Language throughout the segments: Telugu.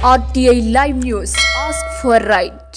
RTI Live News. Ask for right.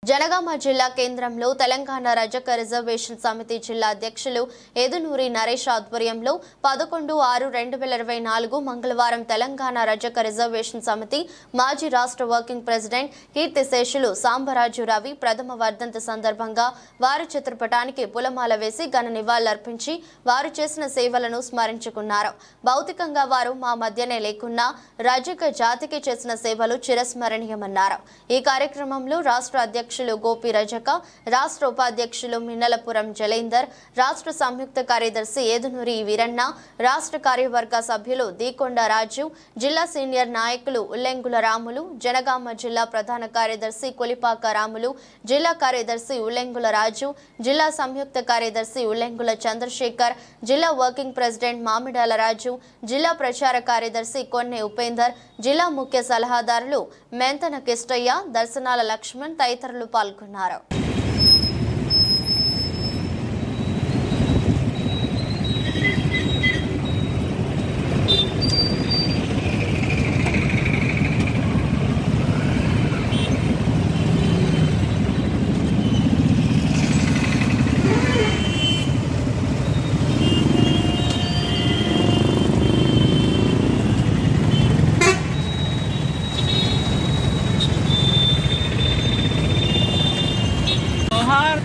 Janagama జిల్లా కేంద్రంలో తెలంగాణ రజక రిజర్వేషన్ సమితి జిల్లా అధ్యక్షులు ఏదునూరి నరేష్ ఆధ్వర్యంలో 11/6/2024 మంగళవారం తెలంగాణ రజక రిజర్వేషన్ సమితి మాజీ రాష్ట్ర వర్కింగ్ ప్రెసిడెంట్ కీర్తిశేషులు సాంబరాజు రవి ప్రథమ వర్ధంతి సందర్భంగా వారి చిత్రపటానికి పూలమాల వేసి ఘన నివాళులర్పించి వారు చేసిన సేవలను స్మరించుకున్నారు. భౌతికంగా వారు మా మధ్యనే లేకున్నా రజక జాతికి చేసిన సేవలు చిరస్మరణీయమన్నారు. ఈ కార్యక్రమంలో రాష్ట్ర అధ్యక్షులు గోపి రజక, రాష్ట్ర ఉపాధ్యక్షులు మిన్నలపురం జలేందర్, రాష్ట్ర సంయుక్త కార్యదర్శి ఏదునూరి వీరన్న, రాష్ట్ర కార్యవర్గ సభ్యులు దీకొండ రాజు, జిల్లా సీనియర్ నాయకులు ఉల్లెంగుల రాములు, జనగామ జిల్లా ప్రధాన కార్యదర్శి కొలిపాక రాములు, జిల్లా కార్యదర్శి ఉల్లెంగుల రాజు, జిల్లా సంయుక్త కార్యదర్శి ఉల్లెంగుల చంద్రశేఖర్, జిల్లా వర్కింగ్ ప్రెసిడెంట్ మామిడాల రాజు, జిల్లా ప్రచార కార్యదర్శి కొన్నె ఉపేందర్, జిల్లా ముఖ్య సలహాదారులు మెంతన కిష్టయ్య, దర్శనాల లక్ష్మణ్ తదితరులు పాల్గొన్నారు.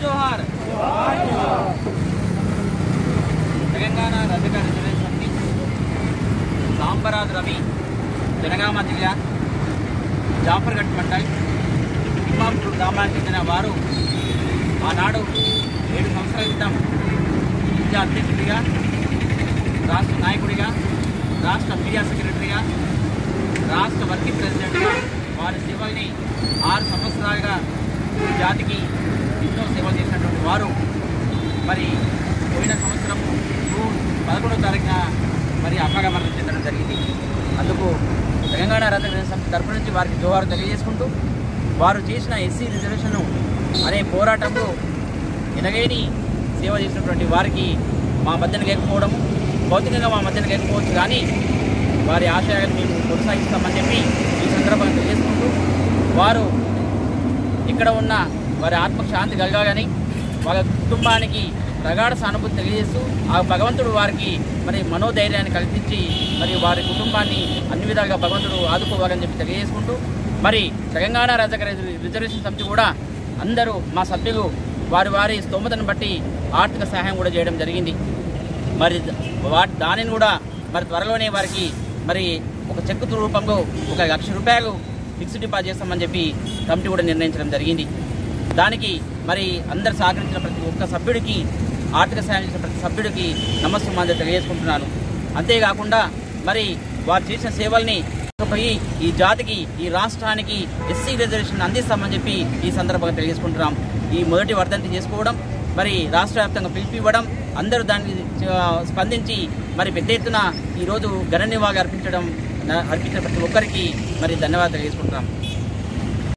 जोहार తెలంగాణ రజక రిజర్వేషన్ సమితి సాంబరాజు రవి జనగామ జిల్లా జాఫర్గఢ్ మండల్ ఇమాంపూర్ గ్రామానికి చెందిన వారు ఆనాడు 7 సంవత్సరాల క్రితం జిల్లా అధ్యక్షుడిగా, రాష్ట్ర నాయకుడిగా, రాష్ట్ర మీడియా సెక్రటరీగా, రాష్ట్ర వర్కింగ్ ప్రెసిడెంట్గా వారి సేవల్ని 6 సంవత్సరాలుగా జాతికి ఎన్నో సేవలు చేసినటువంటి వారు మరి పోయిన సంవత్సరం జూన్ 11వ తారీఖున మరి అకాల మరణం చెందడం జరిగింది. అందుకు తెలంగాణ రజక రిజర్వేషన్ సమితి తరపు నుంచి వారికి జోహారు తెలియజేసుకుంటూ వారు చేసిన ఎస్సీ రిజర్వేషన్ అనే పోరాటంలో ఎనగేని సేవ చేసినటువంటి వారికి మా మధ్యన లేకపోవడము, భౌతికంగా మా మధ్యన లేకపోవచ్చు కానీ వారి ఆశయాలను మేము కొనసాగిస్తామని చెప్పి ఈ సందర్భంగా తెలియజేసుకుంటూ వారు ఇక్కడ ఉన్న వారి ఆత్మకు శాంతి కలగాలని వాళ్ళ కుటుంబానికి ప్రగాఢ సానుభూతి తెలియజేస్తూ ఆ భగవంతుడు వారికి మరి మనోధైర్యాన్ని కల్పించి మరి వారి కుటుంబాన్ని అన్ని విధాలుగా భగవంతుడు ఆదుకోవాలని చెప్పి తెలియజేసుకుంటూ మరి తెలంగాణ రజక రిజర్వేషన్ సమితి కూడా అందరూ మా సభ్యులు వారి స్తోమతను బట్టి ఆర్థిక సహాయం కూడా చేయడం జరిగింది. మరి దానిని కూడా మరి త్వరలోనే వారికి మరి ఒక చెక్కు రూపంలో 1 లక్ష రూపాయలు ఫిక్స్డ్ డిపాజిట్ చేస్తామని చెప్పి కమిటీ కూడా నిర్ణయించడం జరిగింది. దానికి మరి అందరు సహకరించిన ప్రతి ఒక్క సభ్యుడికి, ఆర్థిక సాయం చేసిన ప్రతి సభ్యుడికి నమస్సుమాంజలి తెలియజేసుకుంటున్నాను. అంతేకాకుండా మరి వారు చేసిన సేవల్ని ఈ జాతికి, ఈ రాష్ట్రానికి ఎస్సీ రిజర్వేషన్ అందిస్తామని చెప్పి ఈ సందర్భంగా తెలియజేసుకుంటున్నాం. ఈ మొదటి వర్ధంతి చేసుకోవడం, మరి రాష్ట్ర వ్యాప్తంగా పిలిపివ్వడం, అందరూ దానికి స్పందించి మరి పెద్ద ఎత్తున ఈరోజు ఘన నివాళులు అర్పించిన ప్రతి ఒక్కరికి మరి ధన్యవాదాలు తెలియజేసుకుంటున్నాం.